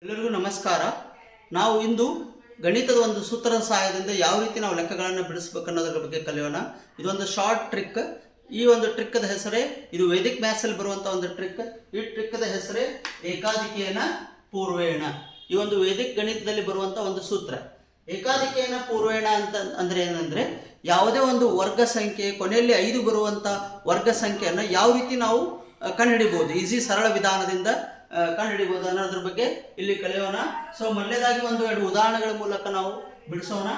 ಎಲ್ಲರಿಗೂ ನಮಸ್ಕಾರ. ನಾವು ಇಂದು ಗಣಿತದ ಒಂದು ಸೂತ್ರದ ಸಹಾಯದಿಂದ ಯಾವ ರೀತಿ ನಾವು ಲೆಕ್ಕಗಳನ್ನು ಬಿಡಿಸಬೇಕು ಅನ್ನೋದರ ಬಗ್ಗೆ ಕಲಿಯೋಣ. ಇದೊಂದು ಶಾರ್ಟ್ ಟ್ರಿಕ್. ಈ ಒಂದು ಟ್ರಿಕ್ದ ಹೆಸರೇ, ಇದು ವೇದಿಕ್ ಮ್ಯಾಥ್ಸಲ್ಲಿ ಬರುವಂಥ ಒಂದು ಟ್ರಿಕ್. ಈ ಟ್ರಿಕ್ದ ಹೆಸರೇ ಏಕಾಧಿಕೇನ ಪೂರ್ವೇಣ. ಈ ಒಂದು ವೇದಿಕ್ ಗಣಿತದಲ್ಲಿ ಬರುವಂಥ ಒಂದು ಸೂತ್ರ. ಏಕಾಧಿಕೇನ ಪೂರ್ವೇಣ ಅಂದರೆ ಏನಂದರೆ, ಯಾವುದೇ ಒಂದು ವರ್ಗ ಸಂಖ್ಯೆ ಕೊನೆಯಲ್ಲಿ 5 ಬರುವಂಥ ವರ್ಗ ಸಂಖ್ಯೆಯನ್ನು ಯಾವ ರೀತಿ ನಾವು ಕಂಡುಹಿಡಿಬೋದು, ಈಸಿ ಸರಳ ವಿಧಾನದಿಂದ ಕಂಡುಹಿಡಿಬೋದು ಅನ್ನೋದ್ರ ಬಗ್ಗೆ ಇಲ್ಲಿ ಕಲಿಯೋಣ. ಸೊ ಮೊದಲನೇದಾಗಿ ಒಂದು 2 ಉದಾಹರಣೆಗಳ ಮೂಲಕ ನಾವು ಬಿಡಿಸೋಣ.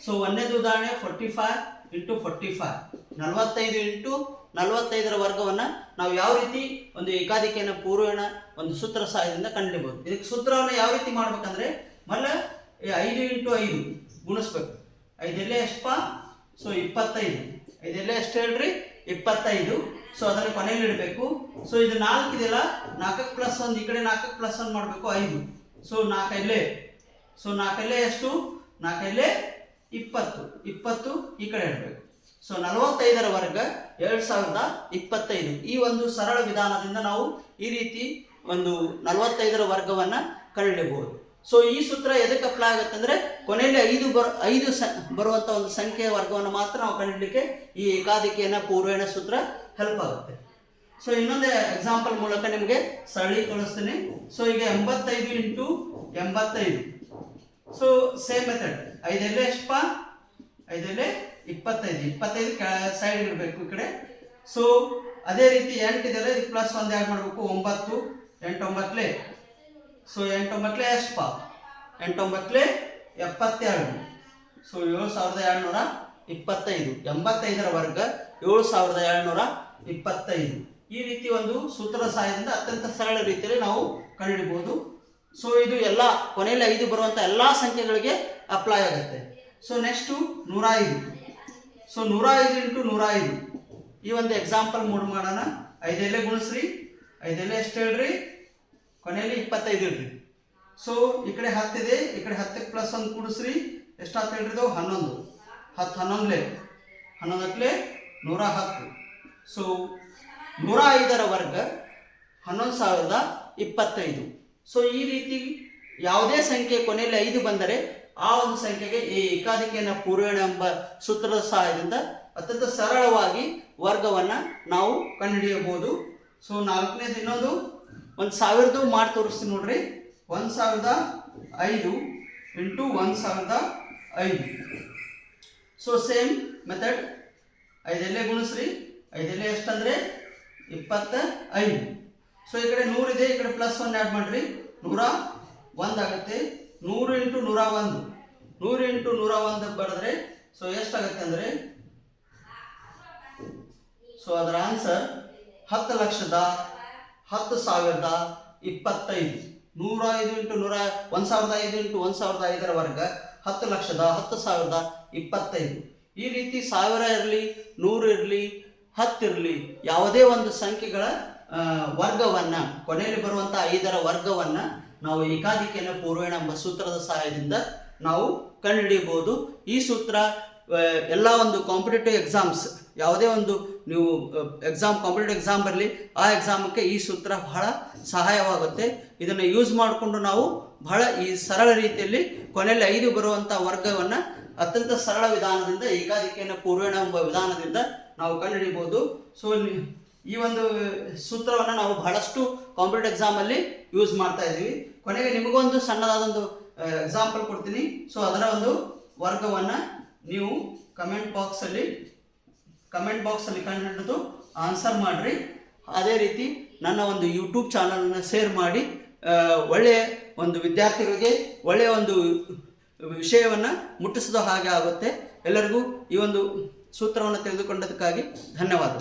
ಸೊ ಒಂದನೇದು ಉದಾಹರಣೆ 45 × 45, 45 × 45ರ ವರ್ಗವನ್ನು ನಾವು ಯಾವ ರೀತಿ ಒಂದು ಏಕಾಧಿಕೇನ ಪೂರ್ವೇಣ ಒಂದು ಸೂತ್ರ ಸಹಾಯದಿಂದ ಕಂಡುಹಿಡಿಬೋದು. ಇದಕ್ಕೆ ಸೂತ್ರವನ್ನು ಯಾವ ರೀತಿ ಮಾಡ್ಬೇಕಂದ್ರೆ, ಮೊದಲ 5 × 5 ಗುಣಿಸ್ಬೇಕು. 5 ಎಲ್ಲೇ ಎಷ್ಟಪ್ಪ? ಸೊ 25. 5 ಎಲ್ಲೇ ಎಷ್ಟು ಹೇಳ್ರಿ? 25. ಸೊ ಅದನ್ನು ಕೊನೆಯಲ್ಲಿ ಇಡಬೇಕು. ಸೊ ಇದು 4 ಇದೆಯಲ್ಲ, 4ಕ್ಕೆ +1, ಈ ಕಡೆ 4ಕ್ಕೆ +1 ಮಾಡಬೇಕು 5. ಸೊ 4 ಎಲ್ಲೇ, ಸೊ 4 ಎಲ್ಲೇ ಎಷ್ಟು? 4 ಎಲ್ಲೇ 20. 20 ಈ ಕಡೆ ಇಡಬೇಕು. ಸೊ 45ರ ವರ್ಗ 2025. ಈ ಒಂದು ಸರಳ ವಿಧಾನದಿಂದ ನಾವು ಈ ರೀತಿ ಒಂದು 45ರ ವರ್ಗವನ್ನು ಕಂಡುಹಿಡಿಯಬಹುದು. ಸೊ ಈ ಸೂತ್ರ ಎದಕ್ಕೆ ಅಪ್ಲೈ ಆಗುತ್ತೆ ಅಂದರೆ, ಕೊನೆಯಲ್ಲಿ 5 ಬರುವಂಥ ಒಂದು ಸಂಖ್ಯೆಯ ವರ್ಗವನ್ನು ಮಾತ್ರ ನಾವು ಕಂಡುಹಿಡಲಿಕ್ಕೆ ಈ ಏಕಾಧಿಕೇನ ಪೂರ್ವೇಣ ಸೂತ್ರ ಹೆಲ್ಪ್ ಆಗುತ್ತೆ. ಸೊ ಇನ್ನೊಂದು ಎಕ್ಸಾಂಪಲ್ ಮೂಲಕ ನಿಮಗೆ ಸರಳೀಕರಿಸ್ತೀನಿ. ಸೊ ಈಗ 85 × 85. So same method. 5 ಎಲ್ಲೇ ಎಷ್ಟಪ್ಪ? 5 ಎಲ್ಲೇ 25. 25 ಸೈಡ್ ಇರಬೇಕು ಈ ಕಡೆ. ಸೊ ಅದೇ ರೀತಿ 8 ಇದೆಯಲ್ಲ, ಇದು +1 ಆ್ಯಡ್ ಮಾಡಬೇಕು. 9, 8 9. ಸೊ 8 9 ಎಷ್ಟಪ್ಪ? 8 9 72. ಸೊ 7225. 85ರ ವರ್ಗ 7225. ಈ ರೀತಿ ಒಂದು ಸೂತ್ರದ ಸಹಾಯದಿಂದ ಅತ್ಯಂತ ಸರಳ ರೀತಿಯಲ್ಲಿ ನಾವು ಕಂಡುಹಿಡಿಬಹುದು. ಸೊ ಇದು ಎಲ್ಲ ಕೊನೆಯಲ್ಲಿ 5 ಬರುವಂಥ ಎಲ್ಲ ಸಂಖ್ಯೆಗಳಿಗೆ ಅಪ್ಲೈ ಆಗುತ್ತೆ. So next 105. ಸೊ 105 × 105 ಈ ಒಂದು ಎಕ್ಸಾಂಪಲ್ ಮೂಡ್ ಮಾಡೋಣ. 5 ಎಲ್ಲೇ ಗುಣಿಸ್ರಿ. 5 ಎಲ್ಲೇ ಎಷ್ಟು ಹೇಳ್ರಿ? ಕೊನೆಯಲ್ಲಿ 25 ಇಡ್ರಿ. ಸೊ ಈ ಕಡೆ 10 ಇದೆ, ಈ ಕಡೆ 10ಕ್ಕೆ +1 ಕೂಡಿಸ್ರಿ. ಎಷ್ಟಾಯ್ತು ಹೇಳ್ರಿ? ಇದು 11. 10 11 11 110. ಸೊ 105ರ ವರ್ಗ 11025. ಸೊ ಈ ರೀತಿ ಯಾವುದೇ ಸಂಖ್ಯೆ ಕೊನೆಯಲ್ಲಿ 5 ಬಂದರೆ ಆ ಒಂದು ಸಂಖ್ಯೆಗೆ ಈ ಏಕಾಧಿಕೇನ ಪೂರ್ವೇಣ ಎಂಬ ಸೂತ್ರದ ಸಹಾಯದಿಂದ ಅತ್ಯಂತ ಸರಳವಾಗಿ ವರ್ಗವನ್ನು ನಾವು ಕಂಡುಹಿಡಿಯಬಹುದು. ಸೊ 4ನೇದು ಇನ್ನೊಂದು 1000 ಮಾಡಿ ತೋರಿಸ್ತೀನಿ ನೋಡ್ರಿ. 1005 × 1005. So same method. 5 ಎಲ್ಲೇ ಗುಣಿಸ್ರಿ. 5 ಎಲ್ಲೇ ಎಷ್ಟಂದರೆ 25. ಸೊ ಈ ಕಡೆ 100 ಇದೆ, ಈ ಕಡೆ +1 ಆ್ಯಡ್ ಮಾಡಿರಿ. 101 ಆಗುತ್ತೆ. 100 × 101. 100 × 101 ಬರೆದ್ರೆ ಸೊ ಎಷ್ಟಾಗುತ್ತೆ ಅಂದರೆ, ಸೊ ಅದರ ಆನ್ಸರ್ 10,10,10,025. 1005 × 1005ರ ವರ್ಗ 10,10,10,025. ಈ ರೀತಿ 1000 ಇರಲಿ, 100 ಇರಲಿ, 10 ಇರಲಿ, ಯಾವುದೇ ಒಂದು ಸಂಖ್ಯೆಗಳ ವರ್ಗವನ್ನು, ಕೊನೆಯಲ್ಲಿ ಬರುವಂಥ 5ರ ವರ್ಗವನ್ನು ನಾವು ಏಕಾಧಿಕೇನ ಪೂರ್ವೇಣ ಎಂಬ ಸೂತ್ರದ ಸಹಾಯದಿಂದ ನಾವು ಕಂಡುಹಿಡಿಯಬಹುದು. ಈ ಸೂತ್ರ ಎಲ್ಲ ಒಂದು ಕಾಂಪಿಟೇಟಿವ್ ಎಕ್ಸಾಮ್ಸ್, ಯಾವುದೇ ಒಂದು ನೀವು ಕಾಂಪಿಟೇಟಿವ್ ಎಕ್ಸಾಮ್ ಬರಲಿ, ಆ ಎಕ್ಸಾಮಕ್ಕೆ ಈ ಸೂತ್ರ ಬಹಳ ಸಹಾಯವಾಗುತ್ತೆ. ಇದನ್ನು ಯೂಸ್ ಮಾಡಿಕೊಂಡು ನಾವು ಬಹಳ ಈ ಸರಳ ರೀತಿಯಲ್ಲಿ ಕೊನೆಯಲ್ಲಿ 5 ಬರುವಂಥ ವರ್ಗವನ್ನು ಅತ್ಯಂತ ಸರಳ ವಿಧಾನದಿಂದ, ಏಕಾಧಿಕೇನ ಪೂರ್ವೇಣ ಎಂಬ ವಿಧಾನದಿಂದ ನಾವು ಕಂಡುಹಿಡಿಯಬಹುದು. ಸೊ ಈ ಒಂದು ಸೂತ್ರವನ್ನು ನಾವು ಬಹಳಷ್ಟು ಕಾಂಪಿಟೇಟಿವ್ ಎಕ್ಸಾಮಲ್ಲಿ ಯೂಸ್ ಮಾಡ್ತಾ ಇದ್ದೀವಿ. ಕೊನೆಗೆ ನಿಮಗೊಂದು ಸಣ್ಣದಾದೊಂದು ಎಕ್ಸಾಂಪಲ್ ಕೊಡ್ತೀನಿ. ಸೊ ಅದರ ಒಂದು ವರ್ಗವನ್ನು ನೀವು ಕಮೆಂಟ್ ಬಾಕ್ಸಲ್ಲಿ ಕಂಡುಹಿಡಿದು ಆನ್ಸರ್ ಮಾಡಿರಿ. ಅದೇ ರೀತಿ ನನ್ನ ಒಂದು ಯೂಟ್ಯೂಬ್ ಚಾನಲನ್ನು ಶೇರ್ ಮಾಡಿ ಒಳ್ಳೆಯ ಒಂದು ವಿದ್ಯಾರ್ಥಿಗಳಿಗೆ ಒಳ್ಳೆಯ ಒಂದು ವಿಷಯವನ್ನು ಮುಟ್ಟಿಸಿದ ಹಾಗೆ ಆಗುತ್ತೆ. ಎಲ್ಲರಿಗೂ ಈ ಒಂದು ಸೂತ್ರವನ್ನು ತೆಗೆದುಕೊಂಡದಕ್ಕಾಗಿ ಧನ್ಯವಾದ.